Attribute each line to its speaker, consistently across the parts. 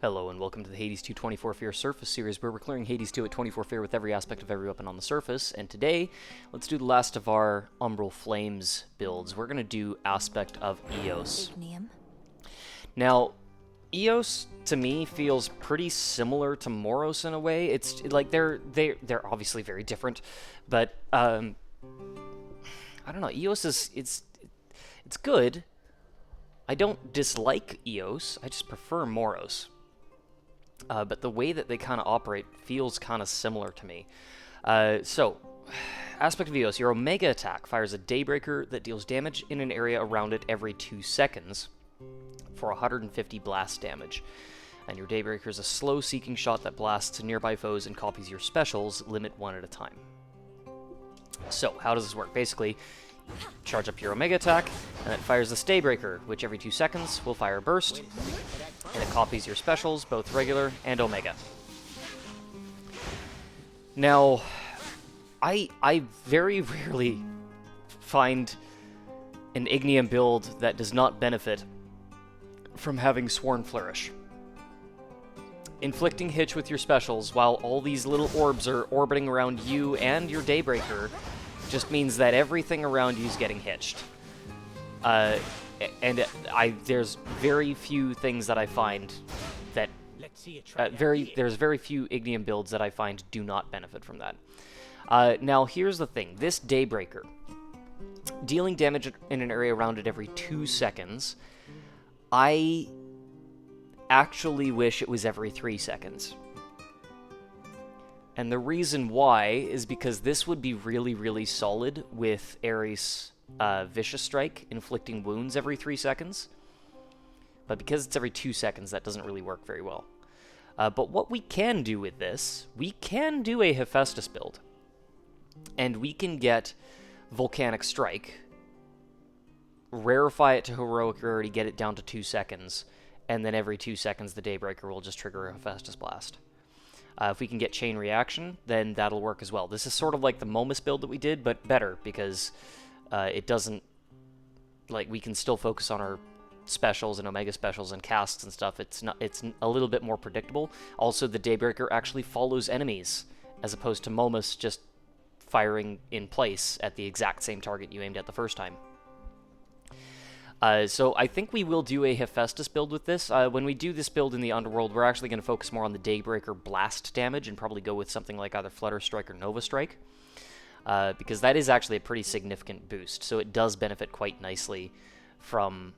Speaker 1: Hello and welcome to the Hades 2 24 Fear Surface series, where we're clearing Hades 2 at 24 Fear with every aspect of every weapon on the surface. And today, let's do the last of our Umbral Flames builds. We're going to do aspect of Eos.
Speaker 2: Ygnium.
Speaker 1: Now, Eos to me feels pretty similar to Moros in a way. It's like they're obviously very different, but I don't know. Eos is it's good. I don't dislike Eos. I just prefer Moros. But the way that they kind of operate feels kind of similar to me. So, aspect of Eos, your Omega attack fires a Daybreaker that deals damage in an area around it every 2 seconds for 150 blast damage. And your Daybreaker is a slow seeking shot that blasts nearby foes and copies your specials, limit 1 at a time. So, how does this work? Basically, charge up your Omega attack, and it fires this Daybreaker, which every 2 seconds will fire a burst, and it copies your specials, both regular and Omega. Now, I very rarely find an Ygnium build that does not benefit from having Sworn Flourish. Inflicting hitch with your specials while all these little orbs are orbiting around you and your Daybreaker just means that everything around you is getting hitched. There's very few things that I find that there's very few Ygnium builds that I find do not benefit from that. Now here's the thing: this Daybreaker, dealing damage in an area around it every 2 seconds, I actually wish it was every 3 seconds. And the reason why is because this would be really, really solid with Ares' Vicious Strike, inflicting wounds every 3 seconds. But because it's every 2 seconds, that doesn't really work very well. But what we can do with this, we can do a Hephaestus build. And we can get Volcanic Strike, rarefy it to Heroic Rarity, get it down to 2 seconds, and then every 2 seconds the Daybreaker will just trigger a Hephaestus Blast. If we can get Chain Reaction, then that'll work as well. This is sort of like the Momus build that we did, but better, because it doesn't... Like, we can still focus on our specials and Omega specials and casts and stuff. It's a little bit more predictable. Also, the Daybreaker actually follows enemies, as opposed to Momus just firing in place at the exact same target you aimed at the first time. So I think we will do a Hephaestus build with this. When we do this build in the Underworld, we're actually going to focus more on the Daybreaker blast damage and probably go with something like either Flutter Strike or Nova Strike, because that is actually a pretty significant boost. So it does benefit quite nicely from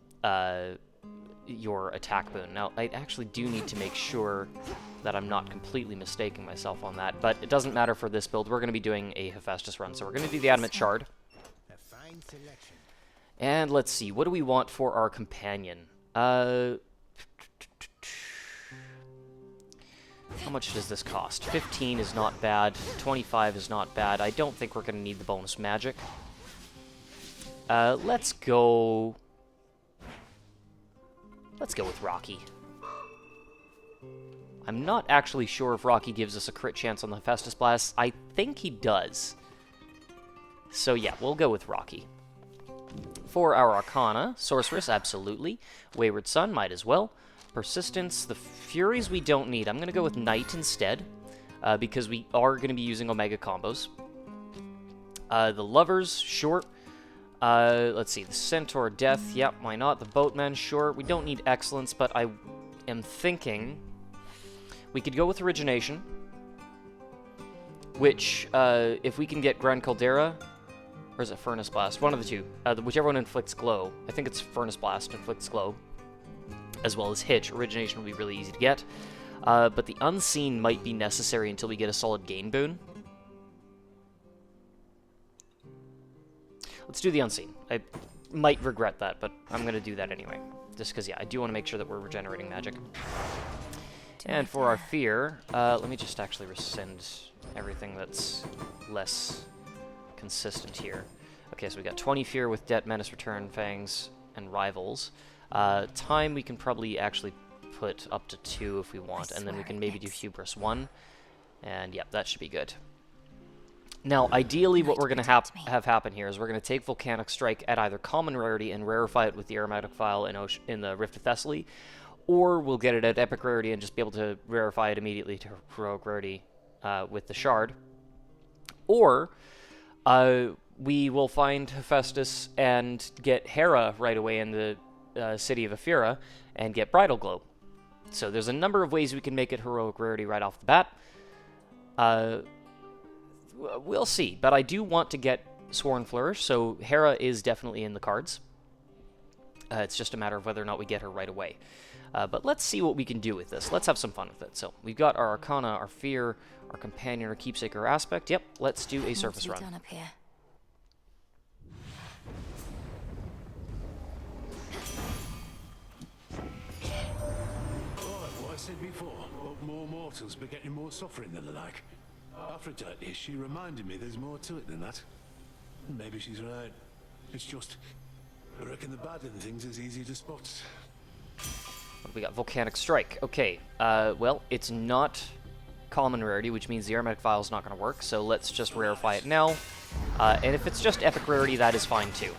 Speaker 1: your attack boon. Now, I actually do need to make sure that I'm not completely mistaking myself on that, but it doesn't matter for this build. We're going to be doing a Hephaestus run, so we're going to do the Adamant Shard.
Speaker 3: A fine selection.
Speaker 1: And let's see, what do we want for our companion? How much does this cost? 15 is not bad, 25 is not bad. I don't think we're going to need the bonus magic. Let's go with Rocky. I'm not actually sure if Rocky gives us a crit chance on the Hephaestus Blast. I think he does. So yeah, we'll go with Rocky. For our Arcana, Sorceress, absolutely. Wayward Son, might as well. Persistence, the Furies we don't need. I'm going to go with Knight instead, because we are going to be using Omega combos. The Lovers, short. Let's see, the Centaur, Death, yep, why not? The Boatman, sure. We don't need Excellence, but I am thinking we could go with Origination, which, if we can get Grand Caldera... Or is it Furnace Blast? One of the two. Whichever one inflicts glow. I think it's Furnace Blast inflicts glow. As well as Hitch. Origination will be really easy to get. But the Unseen might be necessary until we get a solid gain boon. Let's do the Unseen. I might regret that, but I'm going to do that anyway. Just because, yeah, I do want to make sure that we're regenerating magic. And for our Fear, let me just actually rescind everything that's less... consistent here. Okay, so we got 20 Fear with Debt, Menace, Return, Fangs, and Rivals. Time we can probably actually put up to 2 if we want, and then we can maybe do Hubris 1. And yeah, that should be good. Now, ideally, what we're going to have happen here is we're going to take Volcanic Strike at either Common Rarity and rarefy it with the Aromatic Vial in the Rift of Thessaly, or we'll get it at epic rarity and just be able to rarefy it immediately to heroic rarity with the shard. Or we will find Hephaestus and get Hera right away in the city of Ephyra and get Bridal Glow. So there's a number of ways we can make it heroic rarity right off the bat. We'll see, but I do want to get Sworn Flourish, so Hera is definitely in the cards. It's just a matter of whether or not we get her right away. But let's see what we can do with this. Let's have some fun with it. So we've got our Arcana, our Fear, our Companion, our Keepsake, our Aspect. Yep, let's do a surface run.
Speaker 2: Done up here?
Speaker 4: What I said before, more mortals begetting more suffering than the like. Aphrodite, she reminded me there's more to it than that. Maybe she's right. It's just, I reckon the bad in things is easy to spot.
Speaker 1: We got Volcanic Strike. Okay, well, it's not common rarity, which means the Aromatic Vial is not going to work, so let's just rarefy it now. And if it's just epic rarity, that is fine too.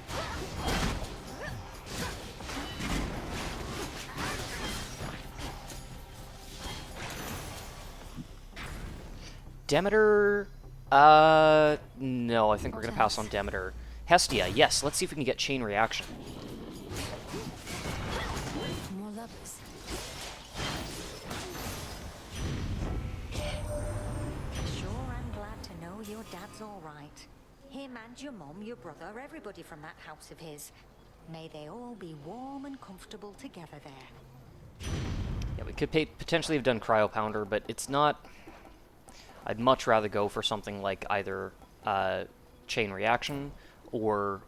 Speaker 1: Demeter? No, I think we're going to pass on Demeter. Hestia, yes, let's see if we can get Chain Reaction.
Speaker 2: More lovers.
Speaker 5: Sure, I'm glad to know your dad's all right. Him and your mum, your brother, everybody from that house of his. May they all be warm and comfortable together there.
Speaker 1: Yeah, we could potentially have done Cryo Pounder, but it's not... I'd much rather go for something like either Chain Reaction or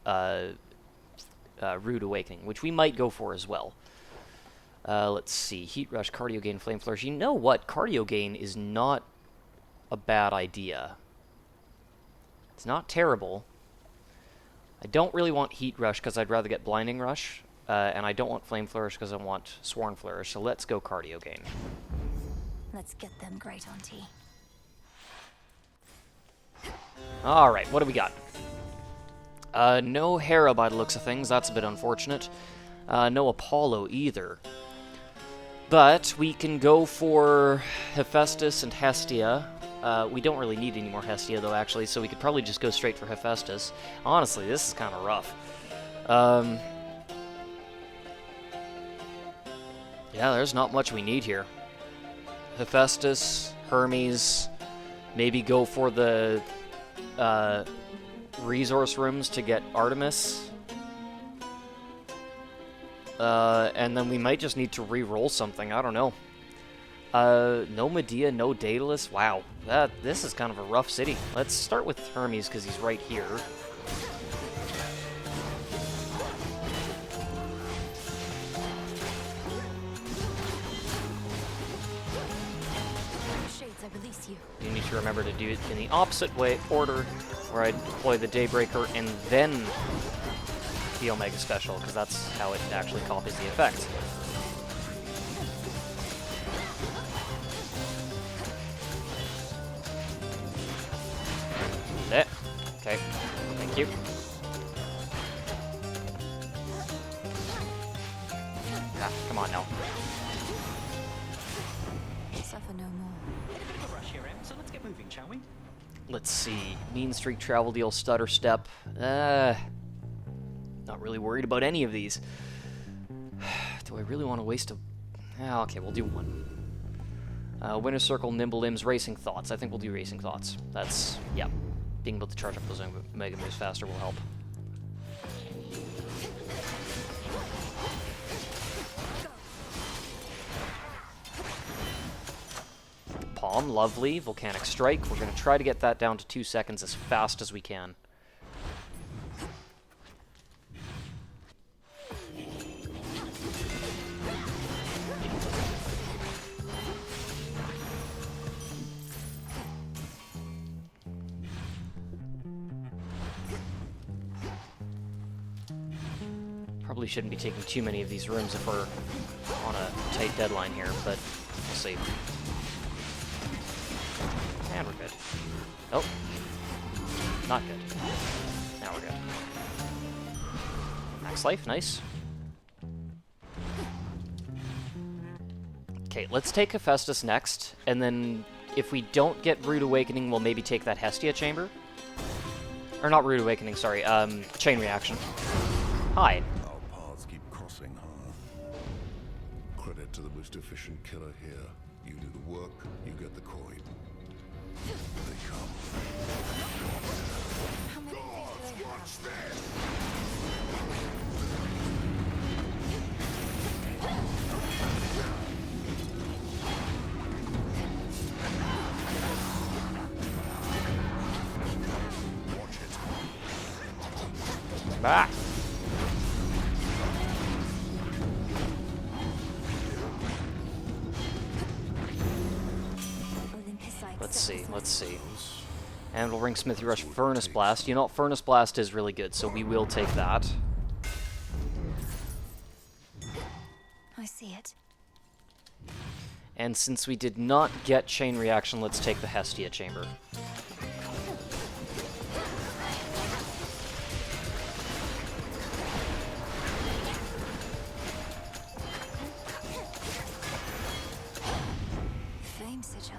Speaker 1: Rude Awakening, which we might go for as well. Let's see. Heat Rush, Cardio Gain, Flame Flourish. You know what? Cardio Gain is not a bad idea. It's not terrible. I don't really want Heat Rush because I'd rather get Blinding Rush. And I don't want Flame Flourish because I want Sworn Flourish. So let's go Cardio Gain.
Speaker 2: Let's get them great, Auntie.
Speaker 1: Alright, what do we got? No Hera by the looks of things. That's a bit unfortunate. No Apollo either. But we can go for Hephaestus and Hestia. We don't really need any more Hestia, though, actually, so we could probably just go straight for Hephaestus. Honestly, this is kind of rough. Yeah, there's not much we need here. Hephaestus, Hermes, maybe go for the resource rooms to get Artemis. And then we might just need to re-roll something, I don't know. No Medea, no Daedalus. Wow, this is kind of a rough city. Let's start with Hermes, because he's right here.
Speaker 2: Shades, I release you.
Speaker 1: You need to remember to do it in the opposite order, where I deploy the Daybreaker and then the Omega Special, because that's how it actually copies the effect. There. Okay. Thank you. Ah, come on now.
Speaker 2: Suffer no more.
Speaker 6: Bit of a rush here, Em, so let's get moving, shall we?
Speaker 1: Let's see. Mean Streak, Travel Deal, Stutter Step. Not really worried about any of these. Do I really want to waste a... Ah, okay, we'll do one. Winter Circle, Nimble Limbs, Racing Thoughts. I think we'll do Racing Thoughts. That's... yeah. Being able to charge up those Mega Moves faster will help. Palm, lovely. Volcanic Strike. We're going to try to get that down to 2 seconds as fast as we can. Probably shouldn't be taking too many of these rooms if we're on a tight deadline here, but we'll see. And we're good. Oh. Not good. Now we're good. Max life, nice. Okay, let's take Hephaestus next, and then if we don't get Rude Awakening, we'll maybe take that Hestia Chamber. Or not Rude Awakening, sorry, Chain Reaction. Hi.
Speaker 7: Our paths keep crossing, huh? Credit to the most efficient killer here. You do the work, you get the coin. They come.
Speaker 2: How many things do they have?
Speaker 7: Watch it.
Speaker 1: Back.
Speaker 2: Olympus, I
Speaker 1: Let's
Speaker 2: accept
Speaker 1: see,
Speaker 2: this
Speaker 1: let's see.
Speaker 7: Close.
Speaker 1: And we'll ring Smithy Rush Furnace Blast. You know what? Furnace Blast is really good, so we will take that.
Speaker 2: I see it.
Speaker 1: And since we did not get Chain Reaction, let's take the Hestia Chamber.
Speaker 2: Flame sigil.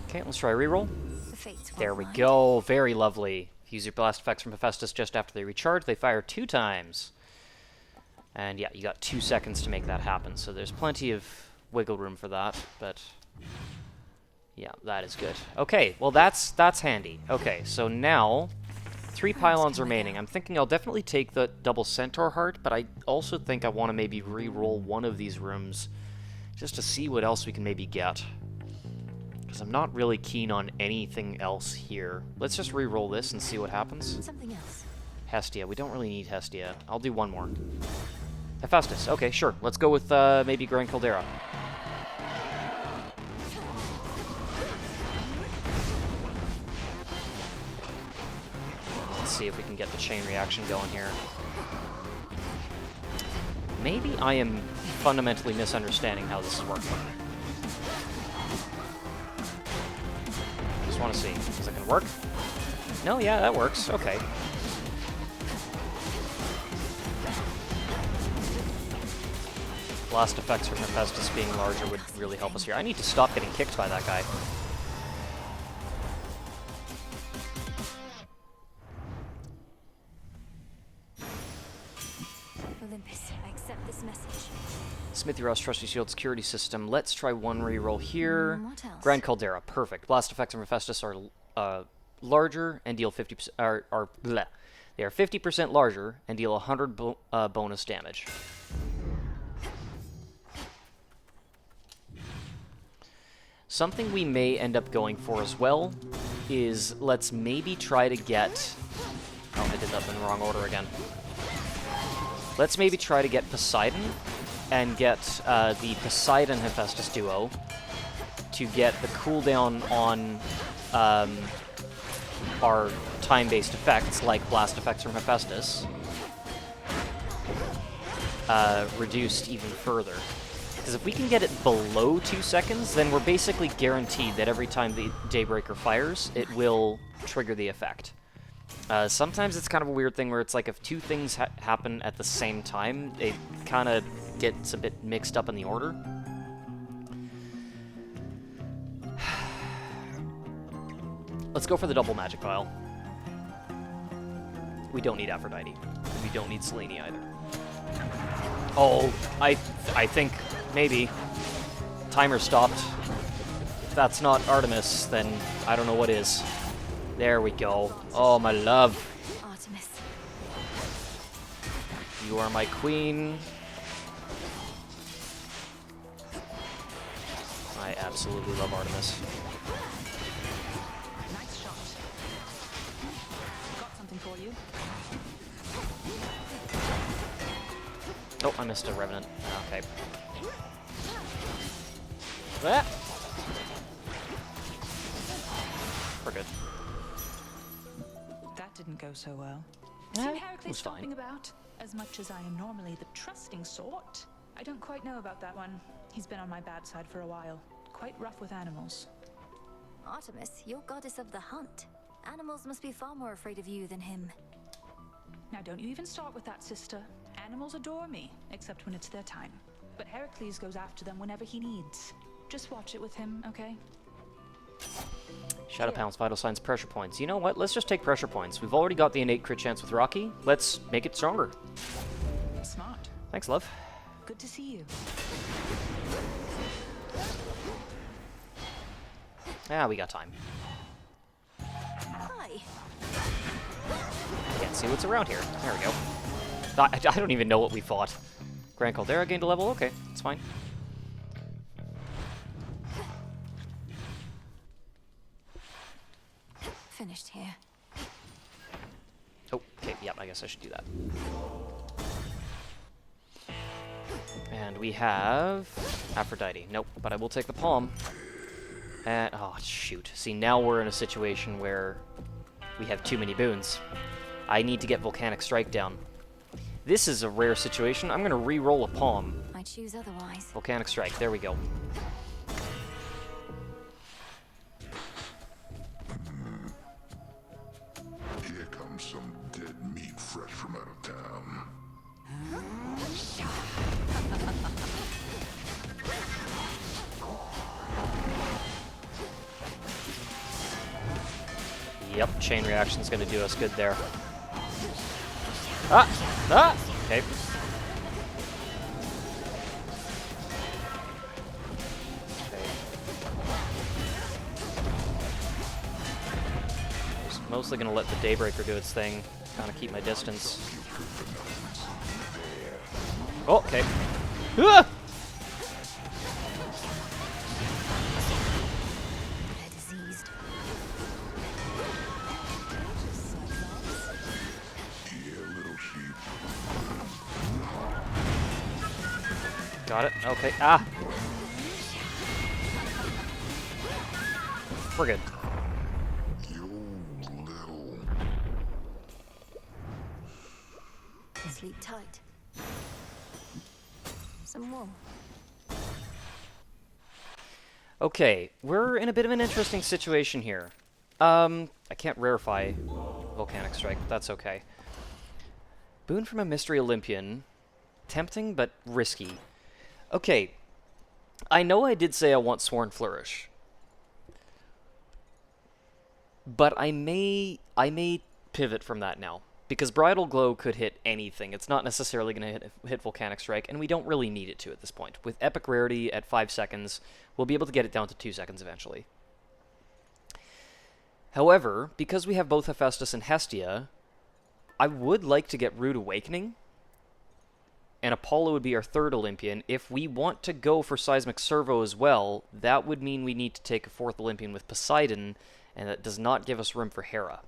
Speaker 1: Okay, let's try a reroll.
Speaker 2: The fates won't
Speaker 1: There we
Speaker 2: lie.
Speaker 1: go. Very lovely. Use your blast effects from Hephaestus just after they recharge. They fire 2 times. And yeah, you got 2 seconds to make that happen. So there's plenty of wiggle room for that. But yeah, that is good. Okay, well that's handy. Okay, so now 3 pylons remaining. I'm thinking I'll definitely take the double Centaur Heart, but I also think I want to maybe re-roll one of these rooms just to see what else we can maybe get. Because I'm not really keen on anything else here. Let's just re-roll this and see what happens.
Speaker 2: Something else.
Speaker 1: Hestia. We don't really need Hestia. I'll do one more. Hephaestus. Okay, sure. Let's go with maybe Grand Caldera. Let's see if we can get the chain reaction going here. Maybe I am fundamentally misunderstanding how this is working. Just want to see. Is it going to work? No, yeah, that works. Okay. Blast effects from Hephaestus being larger would really help us here. I need to stop getting kicked by that guy.
Speaker 2: Olympus, I accept this message.
Speaker 1: Smithy Ross Trusty Shield Security System. Let's try one reroll here.
Speaker 2: What else?
Speaker 1: Grand Caldera. Perfect. Blast effects from Hephaestus are larger and deal 50%. Bleh. They are 50% larger and deal 100 bonus damage. Something we may end up going for as well is let's maybe try to get... Oh, I did that in the wrong order again. Let's maybe try to get Poseidon and get the Poseidon Hephaestus duo to get the cooldown on our time-based effects, like blast effects from Hephaestus, reduced even further. Because if we can get it below 2 seconds, then we're basically guaranteed that every time the Daybreaker fires, it will trigger the effect. Sometimes it's kind of a weird thing where it's like if 2 things happen at the same time, it kind of gets a bit mixed up in the order. Let's go for the double magic vial. We don't need Aphrodite. We don't need Selene either. Oh, I think maybe timer stopped. If that's not Artemis, then I don't know what is. There we go. Oh, my love.
Speaker 2: Artemis.
Speaker 1: You are my queen. I absolutely love Artemis.
Speaker 6: Nice shot. Got something for you.
Speaker 1: Oh, I missed a Revenant. Okay. Ah! We're good.
Speaker 8: That didn't go so well.
Speaker 1: Eh,
Speaker 8: See
Speaker 1: it
Speaker 8: Heracles
Speaker 1: was fine.
Speaker 8: stomping about? As much as I am normally the trusting sort, I don't quite know about that one. He's been on my bad side for a while. Quite rough with animals.
Speaker 2: Artemis, you're goddess of the hunt. Animals must be far more afraid of you than him.
Speaker 8: Now don't you even start with that, sister. Animals adore me, except when it's their time. but Heracles goes after them whenever he needs. Just watch it with him, okay?
Speaker 1: Shadow Pounce, Vital Signs, Pressure Points. You know what? Let's just take Pressure Points. We've already got the innate crit chance with Rocky. Let's make it stronger.
Speaker 8: Smart.
Speaker 1: Thanks, love.
Speaker 8: Good to see you.
Speaker 1: Ah, we got time.
Speaker 2: Hi.
Speaker 1: Can't see what's around here. There we go. I don't even know what we fought. Grand Caldera gained a level? Okay, it's fine.
Speaker 2: Finished here.
Speaker 1: Oh, okay, yep, I guess I should do that. And we have Aphrodite. Nope, but I will take the palm. And, oh, shoot. See, now we're in a situation where we have too many boons. I need to get Volcanic Strike down. This is a rare situation. I'm going to re-roll a palm.
Speaker 2: I choose otherwise.
Speaker 1: Volcanic Strike, there we go.
Speaker 7: Here comes some dead meat fresh from out of town.
Speaker 1: Yep, chain reaction's going to do us good there. Ah! Ah! Okay. Just mostly going to let the Daybreaker do its thing. Kind of keep my distance. Oh, okay. Ah!
Speaker 2: They're diseased.
Speaker 7: Yeah, little sheep.
Speaker 1: Got it. Okay. Ah! We're good.
Speaker 7: You little...
Speaker 2: Sleep tight. Some wool.
Speaker 1: Okay, we're in a bit of an interesting situation here. I can't rarefy Volcanic Strike, but that's okay. Boon from a Mystery Olympian. Tempting, but risky. Okay, I know I did say I want Sworn Flourish. But I may pivot from that now. Because Bridal Glow could hit anything. It's not necessarily going to hit Volcanic Strike, and we don't really need it to at this point. With Epic Rarity at 5 seconds, we'll be able to get it down to 2 seconds eventually. However, because we have both Hephaestus and Hestia, I would like to get Rude Awakening, and Apollo would be our third Olympian. If we want to go for Seismic Servo as well, that would mean we need to take a fourth Olympian with Poseidon, and that does not give us room for Hera.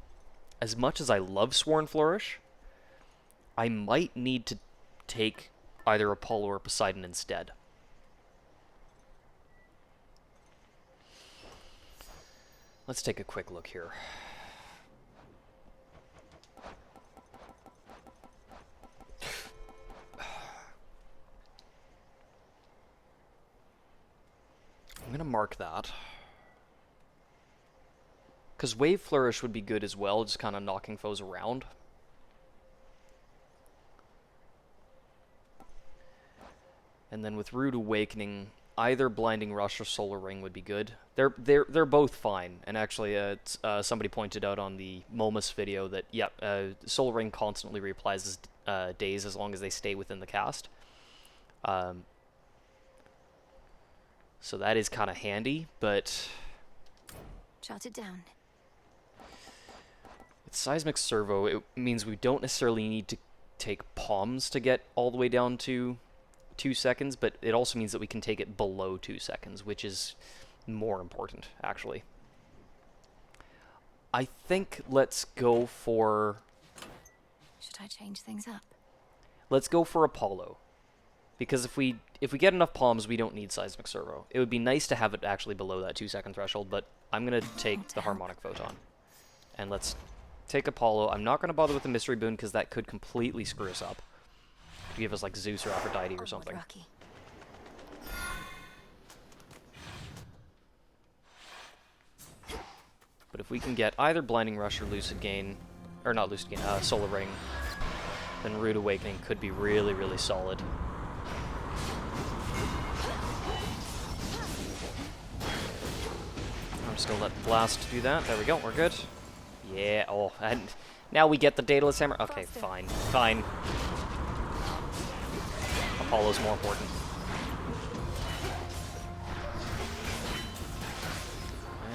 Speaker 1: As much as I love Sworn Flourish, I might need to take either Apollo or Poseidon instead. Let's take a quick look here. I'm going to mark that. Because Wave Flourish would be good as well, just kind of knocking foes around. And then with Rude Awakening, either Blinding Rush or Solar Ring would be good. They're both fine. And actually, somebody pointed out on the Momus video that, yeah, Solar Ring constantly reapplies days as long as they stay within the cast. So that is kind of handy, but...
Speaker 2: Jot it down.
Speaker 1: With Seismic Servo, it means we don't necessarily need to take palms to get all the way down to 2 seconds, but it also means that we can take it below 2 seconds, which is more important, actually. I think let's go for...
Speaker 2: Should I change things up?
Speaker 1: Let's go for Apollo. Because if we get enough palms, we don't need Seismic Servo. It would be nice to have it actually below that 2 second threshold, but I'm going to take the Harmonic Photon. And let's take Apollo. I'm not going to bother with the Mystery Boon because that could completely screw us up. Could give us like Zeus or Aphrodite or something.
Speaker 2: Rocky.
Speaker 1: But if we can get either Blinding Rush or Lucid Gain, or not Lucid Gain, Solar Ring, then Rude Awakening could be really, really solid. just gonna let the blast do that. There we go, we're good. Yeah, oh, and now we get the Daedalus Hammer. Okay, fine, fine. Apollo's more important.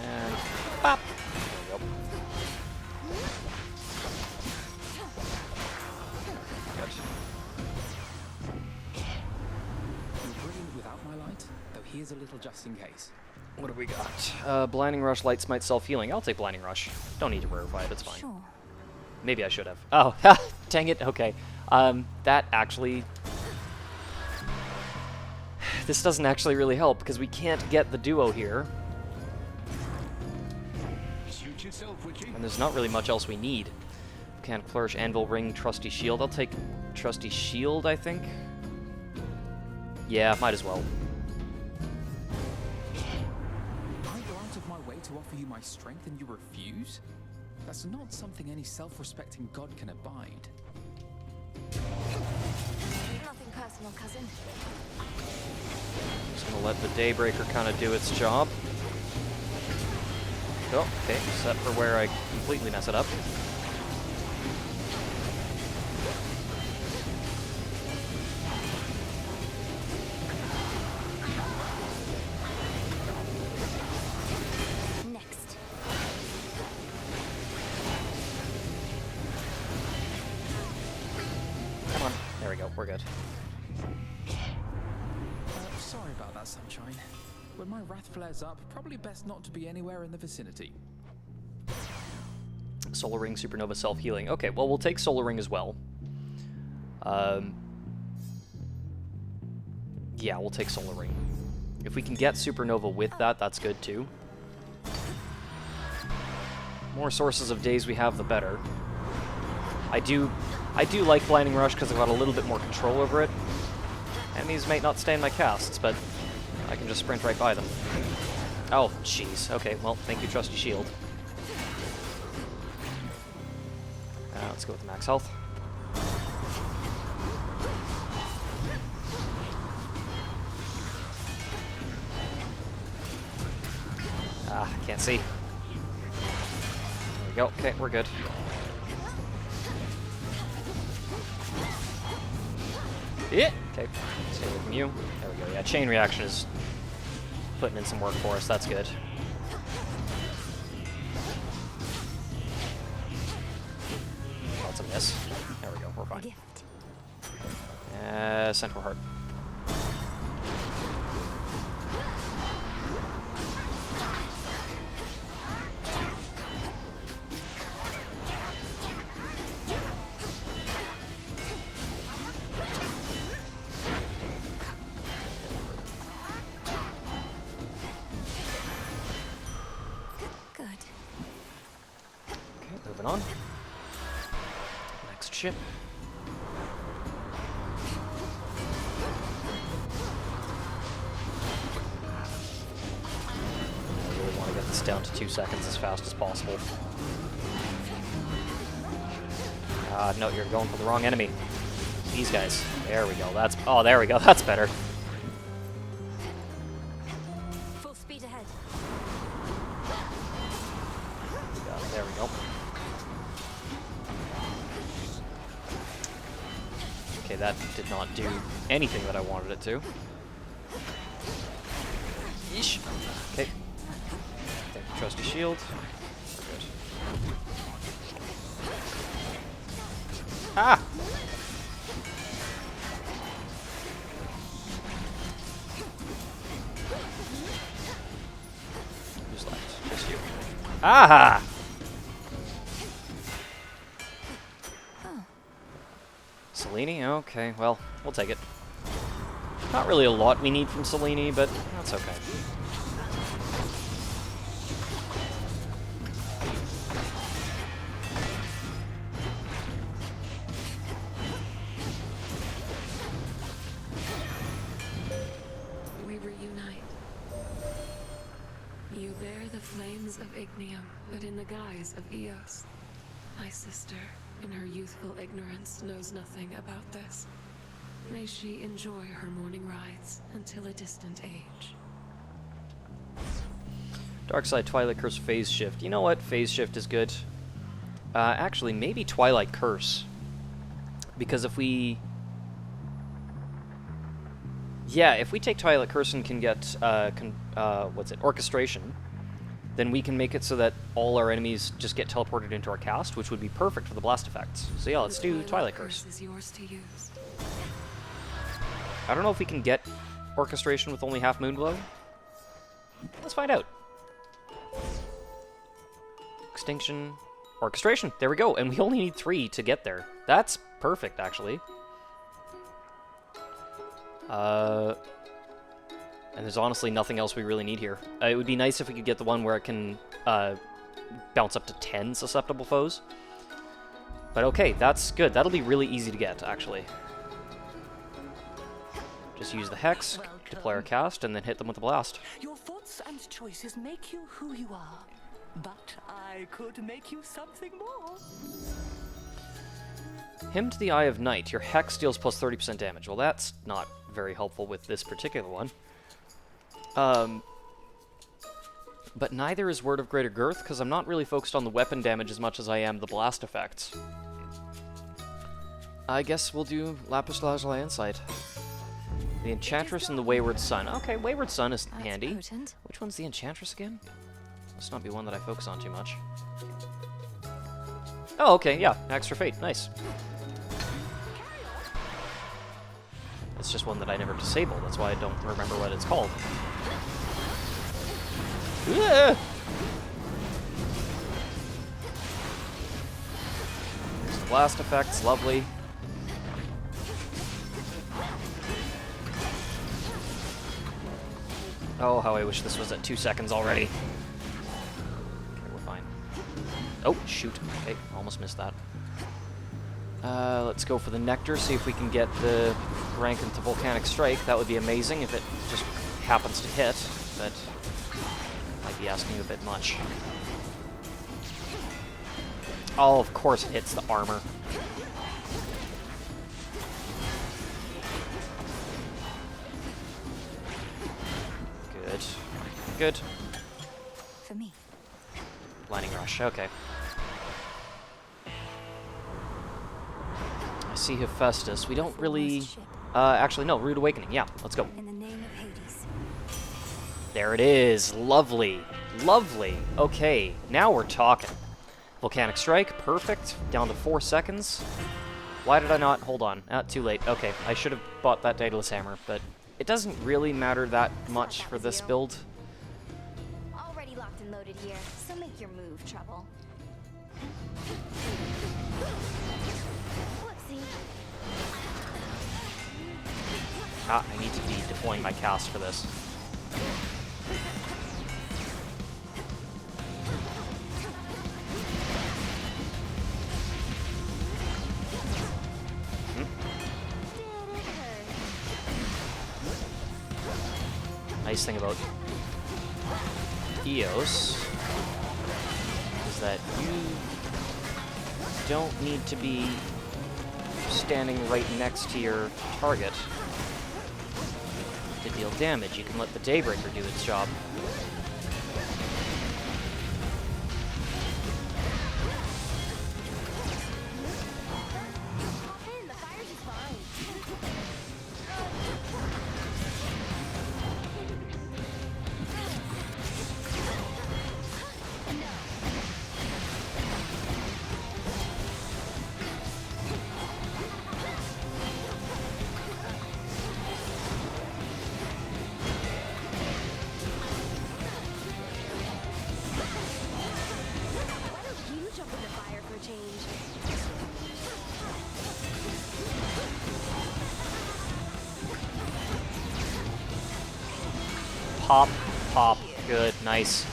Speaker 1: And pop! There we go. Good.
Speaker 9: I'm brilliant without my light, though here's a little just in case.
Speaker 1: What do we got? Blinding Rush, Light Smite, Self-Healing. I'll take Blinding Rush. Don't need to rarefy it, it's fine.
Speaker 2: Sure.
Speaker 1: Maybe I should have. Oh, dang it, okay. That actually... This doesn't actually really help, because we can't get the duo here.
Speaker 4: Shoot yourself, would you?
Speaker 1: And there's not really much else we need. Can't Flourish, Anvil, Ring, Trusty Shield. I'll take Trusty Shield, I think. Yeah, might as well.
Speaker 9: I go out of my way to offer you my strength and you refuse? That's not something any self-respecting god can abide.
Speaker 2: Nothing personal, cousin.
Speaker 1: Just gonna let the Daybreaker kind of do its job. Oh, okay, set for where I completely mess it up.
Speaker 2: Next.
Speaker 1: Come on, there we go, we're good.
Speaker 9: Sorry about that, Sunshine. When my wrath flares up, probably best not to be anywhere in the vicinity.
Speaker 1: Solar Ring, Supernova, Self-Healing. Okay, well, we'll take Solar Ring as well. Yeah, we'll take Solar Ring. If we can get Supernova with that, that's good too. More sources of days we have, the better. I do like Blinding Rush because I've got a little bit more control over it. Enemies might not stay in my casts, but I can just sprint right by them. Oh, jeez. Okay, well, thank you, Trusty Shield. Let's go with the max health. Ah, can't see. There we go. Okay, we're good. Yeah. Okay. Stay away from you. There we go. Yeah, chain reaction is putting in some work for us. That's good. That's a miss. There we go. We're fine.
Speaker 2: Gift.
Speaker 1: Central Heart.
Speaker 2: Good.
Speaker 1: Okay, moving on. Next ship. I really want to get this down to 2 seconds as fast as possible. No, you're going for the wrong enemy. These guys. There we go. That's... Oh, there we go. That's better.
Speaker 2: Full speed ahead.
Speaker 1: There we go. Okay, that did not do anything that I wanted it to. Yeesh. Okay. Thank you, Trusty Shield. We're good. Ah! Who's left? Just you. Aha! Selene? Okay, well, we'll take it. Not really a lot we need from Selene, but that's okay.
Speaker 10: We reunite. You bear the flames of Ygnium, but in the guise of Eos. My sister, in her youthful ignorance, knows nothing about this. May she enjoy her morning rides until a distant age.
Speaker 1: Dark Side, Twilight Curse, Phase Shift. You know what? Phase Shift is good. Actually, maybe Twilight Curse. Because if we... Yeah, if we take Twilight Curse and can get, Orchestration, then we can make it so that all our enemies just get teleported into our cast, which would be perfect for the blast effects. So yeah, let's do Twilight Curse.
Speaker 10: Is yours to use.
Speaker 1: I don't know if we can get Orchestration with only half Moonglow. Let's find out. Extinction. Orchestration. There we go. And we only need 3 to get there. That's perfect, actually. And there's honestly nothing else we really need here. It would be nice if we could get the one where it can bounce up to 10 susceptible foes. But okay, that's good. That'll be really easy to get, actually. Just use the Hex, deploy our cast, and then hit them with the blast.
Speaker 11: Your thoughts and choices make you who you are. But I could make you something more.
Speaker 1: Hymn to the Eye of Night. Your Hex deals plus 30% damage. Well, that's not very helpful with this particular one. But neither is Word of Greater Girth, because I'm not really focused on the weapon damage as much as I am the blast effects. I guess we'll do Lapis Lazuli Insight. The Enchantress and the Wayward Sun. Okay, Wayward Sun is handy.
Speaker 2: Potent.
Speaker 1: Which one's the Enchantress again? Must not be one that I focus on too much. Oh, okay, yeah. Extra Fate. Nice. It's just one that I never disabled. That's why I don't remember what it's called. Yeah. There's the blast effects. Lovely. Oh, how I wish this was at 2 seconds already. Okay, we're fine. Oh, shoot. Okay, almost missed that. Let's go for the Nectar, see if we can get the rank into Volcanic Strike. That would be amazing if it just happens to hit, but might be asking a bit much. Oh, of course it hits the armor. Good. Good.
Speaker 2: For me.
Speaker 1: Blinding Rush, okay. I see Hephaestus. We don't really... actually, no, Rude Awakening. Yeah, let's go.
Speaker 2: In the name of Hades.
Speaker 1: There it is. Lovely. Lovely. Okay, now we're talking. Volcanic Strike, perfect. Down to 4 seconds. Why did I not? Hold on. Too late. Okay, I should have bought that Daedalus Hammer, but it doesn't really matter that much for this build.
Speaker 2: Already locked and loaded here, so make your move, Trouble.
Speaker 1: Ah, I need to be deploying my cast for this. Nice thing about Eos is that you don't need to be standing right next to your target to deal damage. You can let the Daybreaker do its job. Pop, pop, good, nice.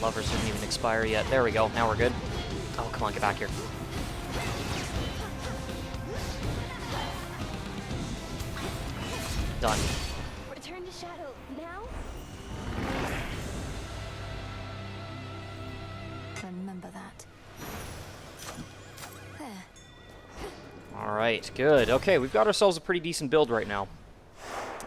Speaker 1: Lovers didn't even expire yet. There we go, now we're good. Oh, come on, get back here. Done.
Speaker 2: Return to Shadow now? Remember that. There.
Speaker 1: Alright, good. Okay, we've got ourselves a pretty decent build right now.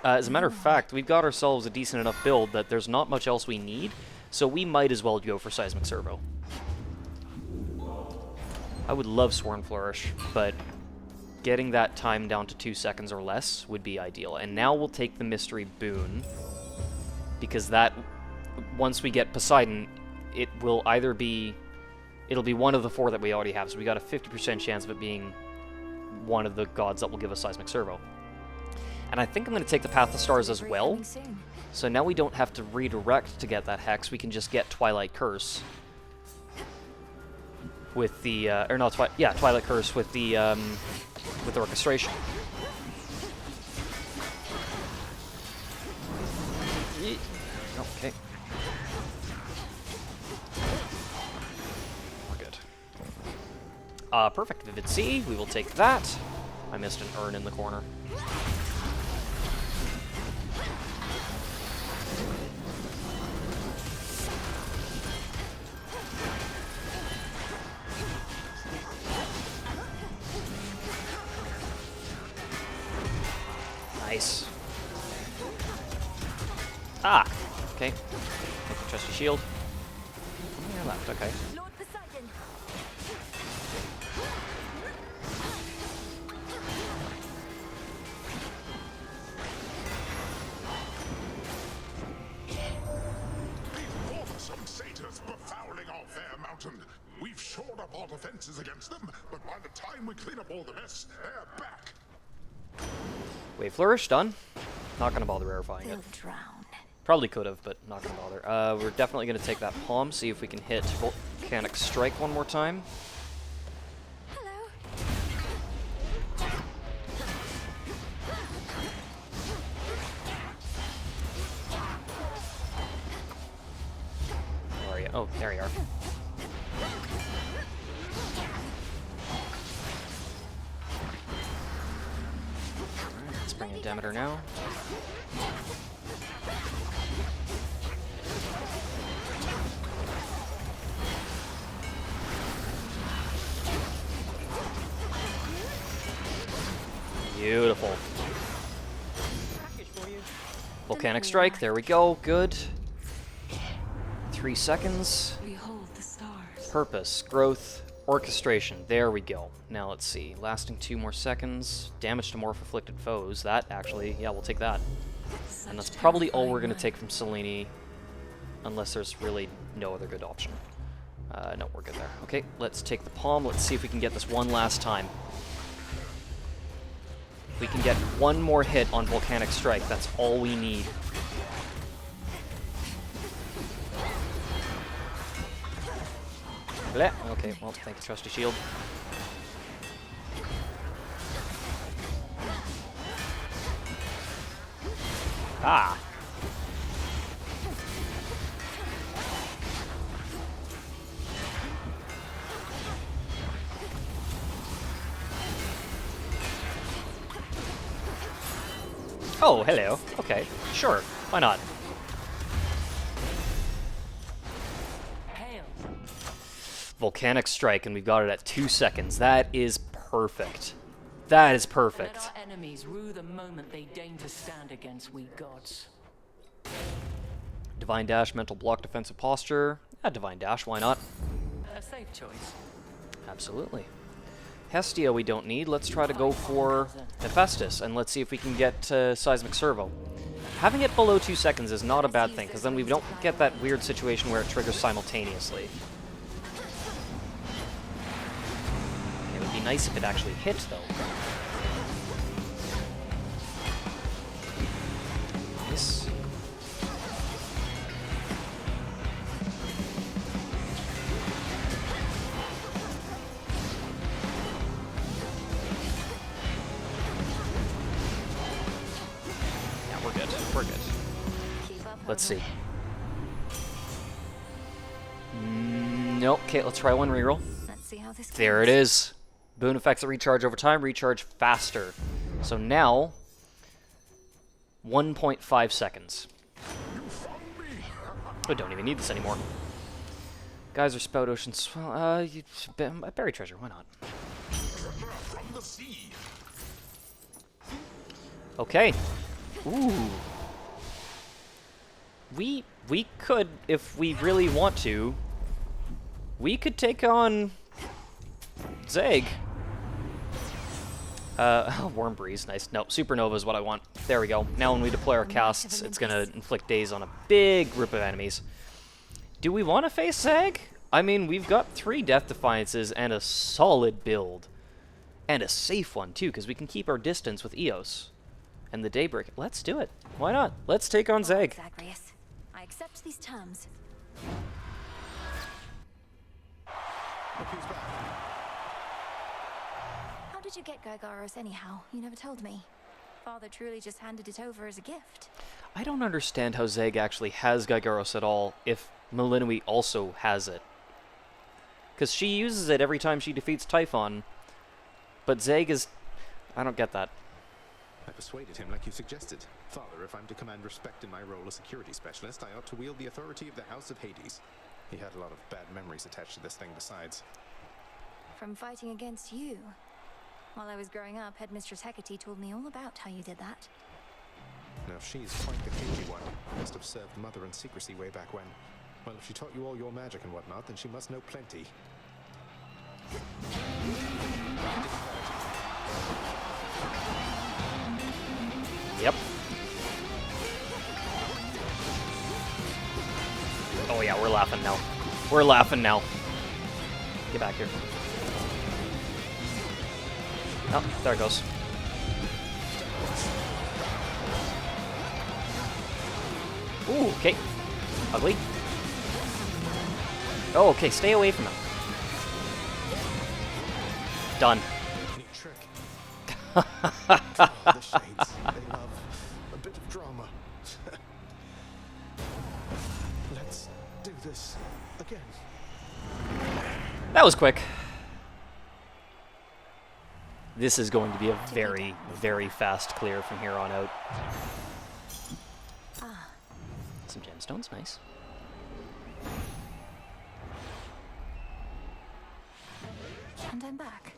Speaker 1: As a matter of fact, we've got ourselves a decent enough build that there's not much else we need, so we might as well go for Seismic Servo. I would love Sworn Flourish, but getting that time down to 2 seconds or less would be ideal. And now we'll take the Mystery Boon, because that, once we get Poseidon, it will either be, it'll be one of the 4 that we already have, so we got a 50% chance of it being one of the gods that will give us Seismic Servo. And I think I'm going to take the Path of Stars as well, so now we don't have to redirect to get that Hex, we can just get Twilight Curse. With the, or no, Twilight Curse with the Orchestration. Okay. We're good. Perfect. Vivid Sea, we will take that. I missed an urn in the corner. Nice. Ah! Okay. Take the trusty shield. Oh, you're left, okay.
Speaker 2: Lord Poseidon.
Speaker 7: Some satyrs befouling our fair mountain. We've shored up our defenses against them, but by the time we clean up all the mess, they're back.
Speaker 1: Wave Flourish, done. Not gonna bother verifying it.
Speaker 2: Drown.
Speaker 1: Probably could have, but not gonna bother. We're definitely gonna take that Palm, see if we can hit Volcanic Strike one more time.
Speaker 2: Hello.
Speaker 1: Where are you? Oh, there you are. Let's bring in Demeter now. Beautiful. Volcanic Strike, there we go, good. 3 seconds.
Speaker 10: Behold the stars.
Speaker 1: Purpose, growth, orchestration, there we go. Now let's see, lasting 2 more seconds. Damage to Morph Afflicted Foes, that actually, yeah, we'll take that. And that's probably all we're going to take from Selene, unless there's really no other good option. No, we're good there. Okay, let's take the Palm, let's see if we can get this one last time. If we can get one more hit on Volcanic Strike, that's all we need. Bleh. Okay, well, thank you, Trusty Shield. Ah! Oh, hello. Okay, sure. Why not?
Speaker 11: Hail.
Speaker 1: Volcanic Strike, and we've got it at 2 seconds. That is perfect. That is perfect.
Speaker 11: Let our enemies rue the moment they deign to stand against we gods.
Speaker 1: Divine Dash, Mental Block, Defensive Posture. Yeah, Divine Dash, why not?
Speaker 11: A safe choice.
Speaker 1: Absolutely. Hestia we don't need. Let's try to go for Hephaestus, and let's see if we can get Seismic Servo. Having it below 2 seconds is not a bad thing, because then we don't get that weird situation where it triggers simultaneously. It would be nice if it actually hit, though. Nice. We're good. Let's see. Nope. Okay, let's try one reroll.
Speaker 2: Let's see how this goes.
Speaker 1: There it is. Boon effects that recharge over time, recharge faster. So now, 1.5 seconds. I don't even need this anymore. Geyser, Spout, Ocean Swell. Berry Treasure, why not?
Speaker 7: From the sea.
Speaker 1: Okay. Ooh. We could, if we really want to, we could take on Zeg. Worm Breeze, nice. No, Supernova is what I want. There we go. Now when we deploy our casts, it's gonna inflict daze on a big group of enemies. Do we want to face Zeg? I mean, we've got 3 Death Defiances and a solid build. And a safe one, too, because we can keep our distance with Eos. And the Daybreaker. Let's do it. Why not? Let's take on Zeg.
Speaker 2: Zagreus, I accept these terms.
Speaker 4: Look who's back.
Speaker 2: How did you get Gygaros anyhow? You never told me. Father truly just handed it over as a gift.
Speaker 1: I don't understand how Zeg actually has Gygaros at all if Melinui also has it. Because she uses it every time she defeats Typhon. But Zeg is... I don't get that.
Speaker 12: I persuaded him like you suggested. Father, if I'm to command respect in my role as security specialist, I ought to wield the authority of the House of Hades. He had a lot of bad memories attached to this thing besides.
Speaker 2: From fighting against you. While I was growing up, Headmistress Hecate told me all about how you did that.
Speaker 12: Now she's quite the cagey one. Must have served Mother in secrecy way back when. Well, if she taught you all your magic and whatnot, then she must know plenty.
Speaker 1: Yep. Oh yeah, we're laughing now. We're laughing now. Get back here. Oh, there it goes. Ooh, okay. Ugly. Oh, okay, stay away from him. Done.
Speaker 4: Neat trick. The shades. They love a bit of drama. Let's do this again.
Speaker 1: That was quick. This is going to be a very, very fast clear from here on out. Some gemstones, nice.
Speaker 2: And I'm back.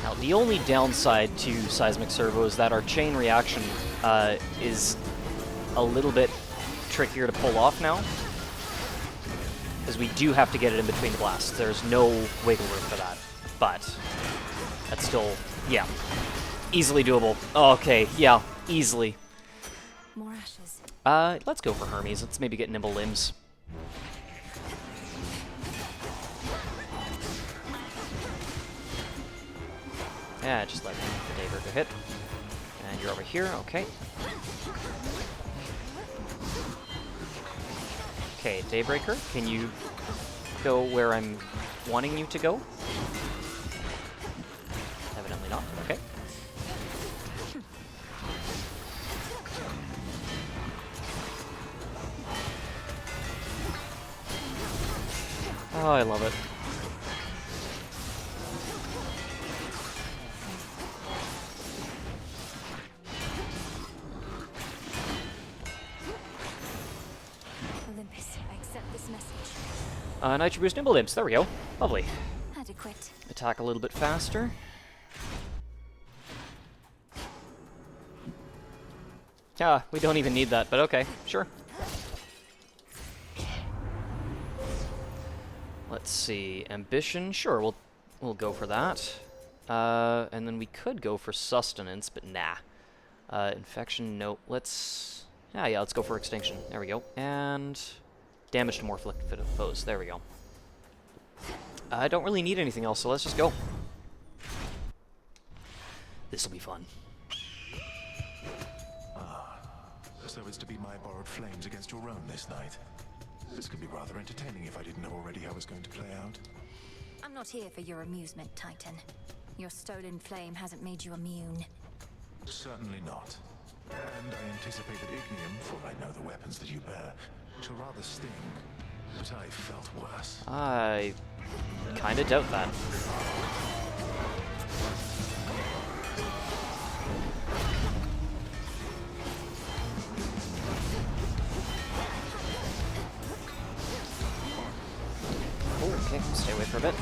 Speaker 1: Now, the only downside to Seismic Servo is that our chain reaction is a little bit trickier to pull off now. Because we do have to get it in between the blasts. There's no wiggle room for that. But that's still, yeah, easily doable. Okay, yeah, easily.
Speaker 2: More ashes.
Speaker 1: Let's go for Hermes. Let's maybe get Nimble Limbs. Yeah, just let the Daybreaker hit. And you're over here, okay. Okay, Daybreaker, can you go where I'm wanting you to go? Evidently not, okay. Oh, I love it.
Speaker 2: Olympus, I accept this message.
Speaker 1: Nitro Boost Nimble Limbs, there we go. Lovely.
Speaker 2: Adequate.
Speaker 1: Attack a little bit faster. Ah, we don't even need that, but okay, sure. Let's see, ambition, sure, we'll go for that. And then we could go for sustenance, but nah. Infection, no. Let's let's go for extinction. There we go. And damage to more afflicted foes. There we go. I don't really need anything else, so let's just go. This'll be fun.
Speaker 4: So it's to be my borrowed flames against your own this night. This could be rather entertaining if I didn't know already how it was going to play out.
Speaker 2: I'm not here for your amusement, Titan. Your stolen flame hasn't made you immune.
Speaker 4: Certainly not. And I anticipate that Ygnium, for I know the weapons that you bear, shall rather sting. But I felt worse.
Speaker 1: I kinda doubt that. Okay, stay away for a bit.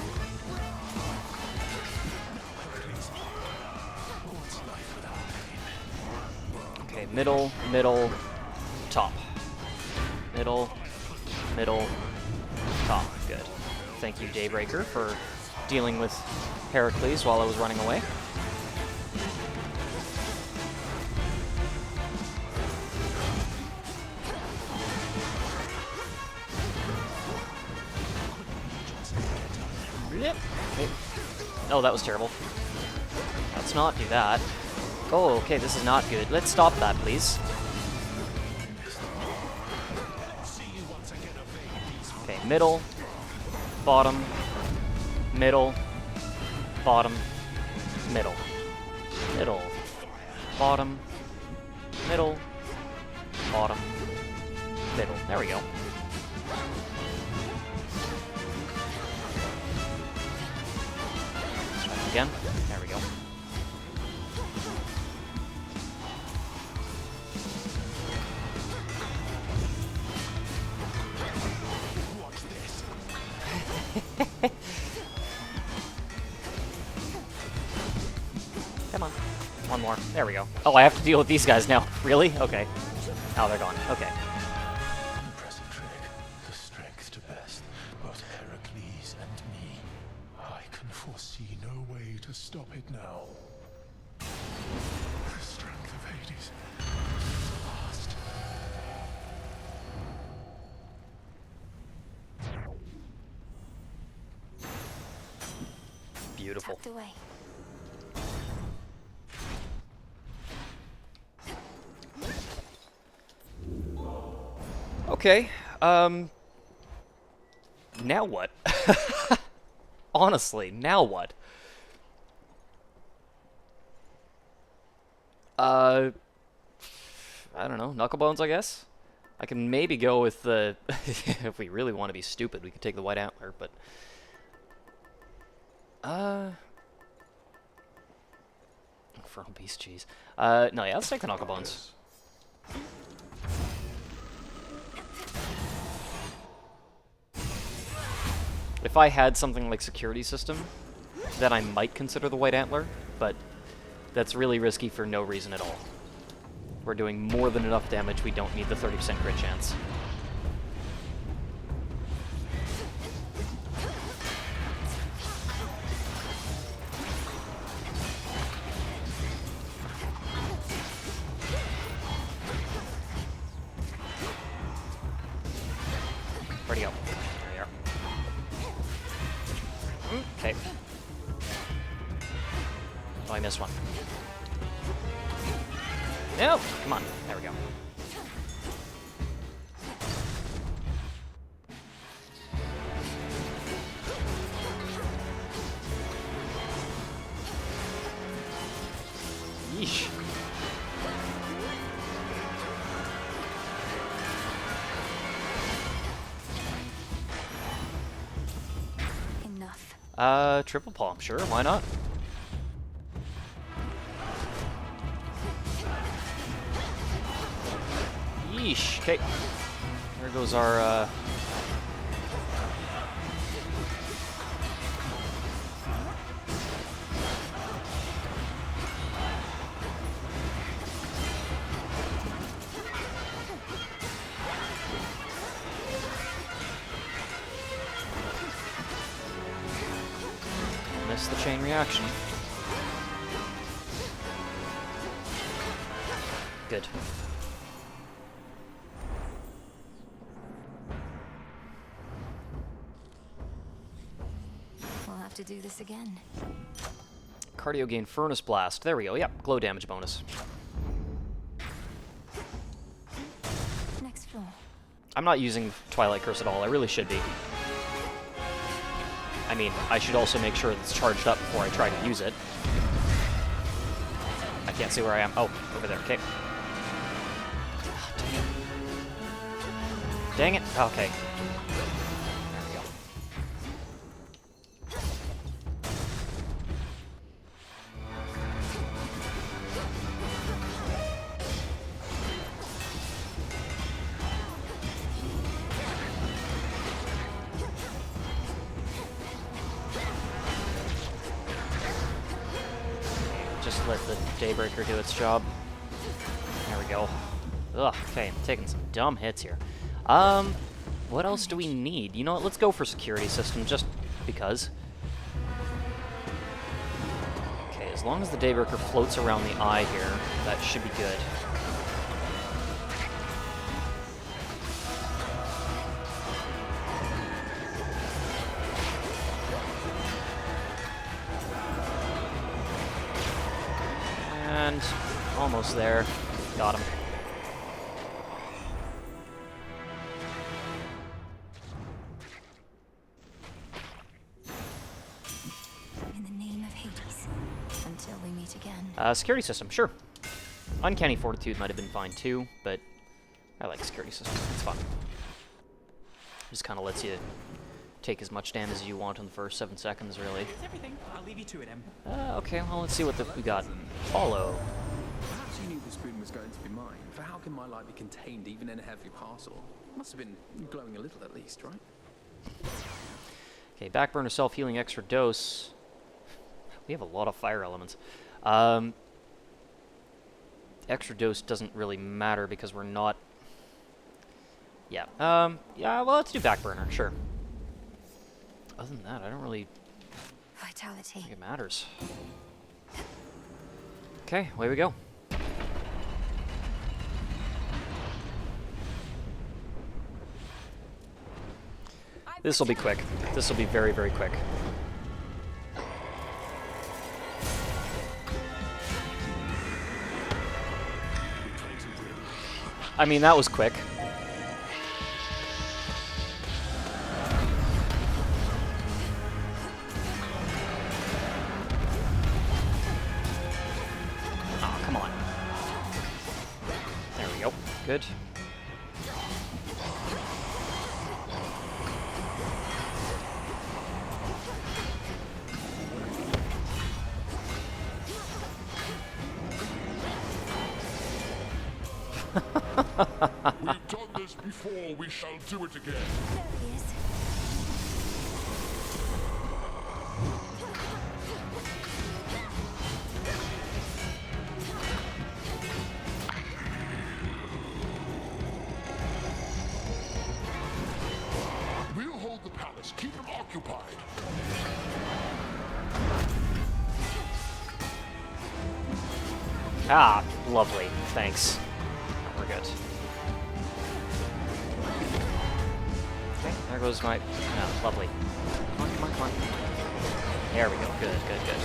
Speaker 1: Okay, middle, middle, top. Middle, middle, top. Good. Thank you, Daybreaker, for dealing with Heracles while I was running away. Yep. Okay. Oh, that was terrible. Let's not do that. Oh, okay, this is not good. Let's stop that, please. Okay, middle, bottom, middle, bottom, middle, middle, bottom, middle, bottom, middle. There we go. Try again. There we go. Come on. One more. There we go. Oh, I have to deal with these guys now. Really? Okay. Oh, they're gone. Okay.
Speaker 3: Impressive trick. The strength to best, both Heracles and me. I can foresee no way to stop it now. The strength of Hades. Lost.
Speaker 1: Beautiful.
Speaker 2: Tucked away.
Speaker 1: Okay, now what? Honestly, now what? I don't know, knucklebones, I guess? I can maybe go with the... if we really want to be stupid, we could take the white antler, but... Infernal beast cheese. No, yeah, let's take the knucklebones. If I had something like security system, then I might consider the white antler, but that's really risky for no reason at all. We're doing more than enough damage, we don't need the 30% crit chance. Where'd he go? There you are. Okay. Oh, I missed one. No! Come on. There we go. Yeesh. Triple palm, sure, why not? Yeesh, okay. There goes our, missed the chain reaction. Good.
Speaker 2: We'll have to do this again.
Speaker 1: Cardio gain furnace blast. There we go. Yep, glow damage bonus.
Speaker 2: Next floor.
Speaker 1: I'm not using Twilight Curse at all. I really should be. I mean, I should also make sure it's charged up before I try to use it. I can't see where I am. Oh, over there. Okay. Dang it. Okay. There we go. just let the Daybreaker do its job. There we go. Ugh, okay, I'm taking some dumb hits here. What else do we need? You know what, let's go for security system, just because. Okay, as long as the Daybreaker floats around the eye here, that should be good. And almost there. Got him.
Speaker 2: In the name of Hades, until we meet again.
Speaker 1: Security system, sure. Uncanny Fortitude might have been fine too, but I like security system. It's fun. Just kind of lets you take as much damage as you want in the first 7 seconds, really.
Speaker 6: It's everything. I'll leave you to it, Em.
Speaker 1: Okay, well, let's see what we got. Follow.
Speaker 9: Perhaps you knew the spoon was going to be mine, for how can my light be contained even in a heavy parcel? Must have been glowing a little at least, right?
Speaker 1: Okay, backburner, self-healing, extra dose. We have a lot of fire elements. Extra dose doesn't really matter because we're not... Yeah, yeah, well, let's do backburner, sure. Other than that, I don't really
Speaker 2: Vitality.
Speaker 1: think it matters. Okay, away we go. This will be quick. This will be very, very quick. I mean, that was quick. Oh, come on. There we go. Good.
Speaker 3: We've done this before, we shall do it again.
Speaker 2: There he is.
Speaker 3: We'll hold the palace, keep him occupied.
Speaker 1: Ah, lovely. Thanks. We're good. Okay, there goes my... No, lovely. Come on, come on, come on. There we go. Good, good, good.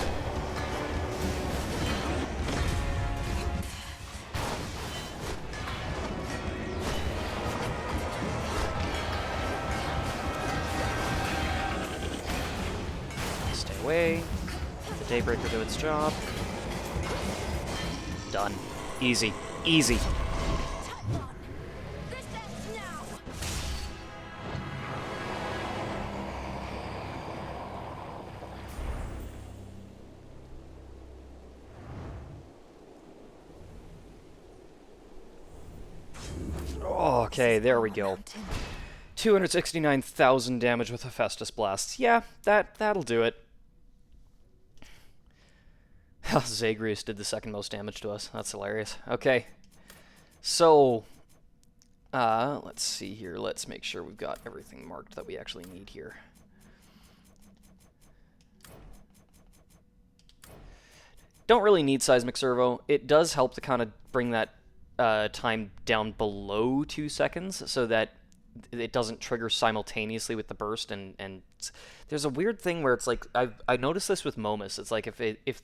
Speaker 1: Stay away. Let the Daybreaker do its job. Done. Easy. Easy. Okay, there we go. 269,000 damage with Hephaestus blasts. Yeah, that'll do it. Zagreus did the second most damage to us. That's hilarious. Okay. So, let's see here. Let's make sure we've got everything marked that we actually need here. Don't really need Seismic Servo. It does help to kind of bring that time down below 2 seconds so that it doesn't trigger simultaneously with the burst, and there's a weird thing where it's like I noticed this with Momus. It's like if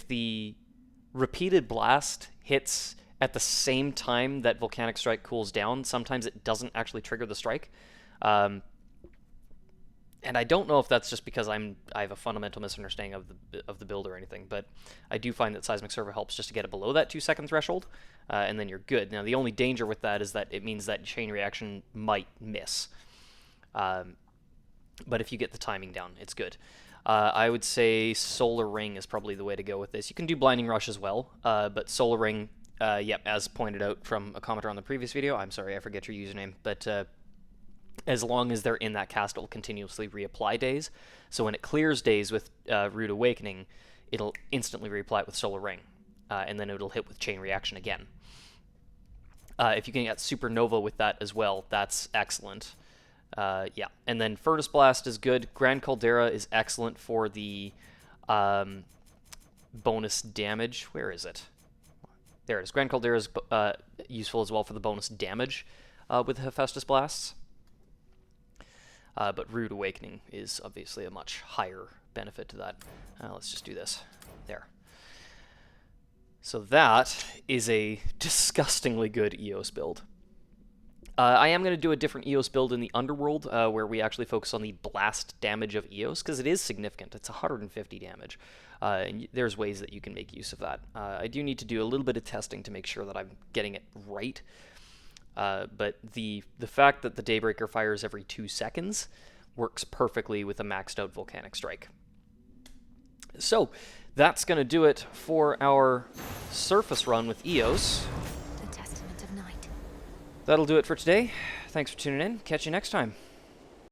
Speaker 1: the repeated blast hits at the same time that Volcanic Strike cools down, sometimes it doesn't actually trigger the strike. And I don't know if that's just because I have a fundamental misunderstanding of the build or anything, but I do find that Seismic Servo helps just to get it below that 2 second threshold, and then you're good. Now, the only danger with that is that it means that chain reaction might miss. But if you get the timing down, it's good. I would say Solar Ring is probably the way to go with this. You can do Blinding Rush as well, but Solar Ring, yep, as pointed out from a commenter on the previous video, I'm sorry, I forget your username, but as long as they're in that cast, it will continuously reapply days. So when it clears days with Rude Awakening, it'll instantly reapply it with Solar Ring, and then it'll hit with Chain Reaction again. If you can get Supernova with that as well, that's excellent. Yeah, and then Furnace Blast is good. Grand Caldera is excellent for the bonus damage. Where is it? There it is. Grand Caldera is useful as well for the bonus damage with Hephaestus Blasts. But Rude Awakening is obviously a much higher benefit to that. Let's just do this. There. So that is a disgustingly good EOS build. I am going to do a different EOS build in the Underworld, where we actually focus on the blast damage of EOS, because it is significant. It's 150 damage, and there's ways that you can make use of that. I do need to do a little bit of testing to make sure that I'm getting it right, but the fact that the Daybreaker fires every 2 seconds works perfectly with a maxed out Volcanic Strike. So, that's going to do it for our surface run with EOS.
Speaker 2: The Testament of Night.
Speaker 1: That'll do it for today. Thanks for tuning in. Catch you next time.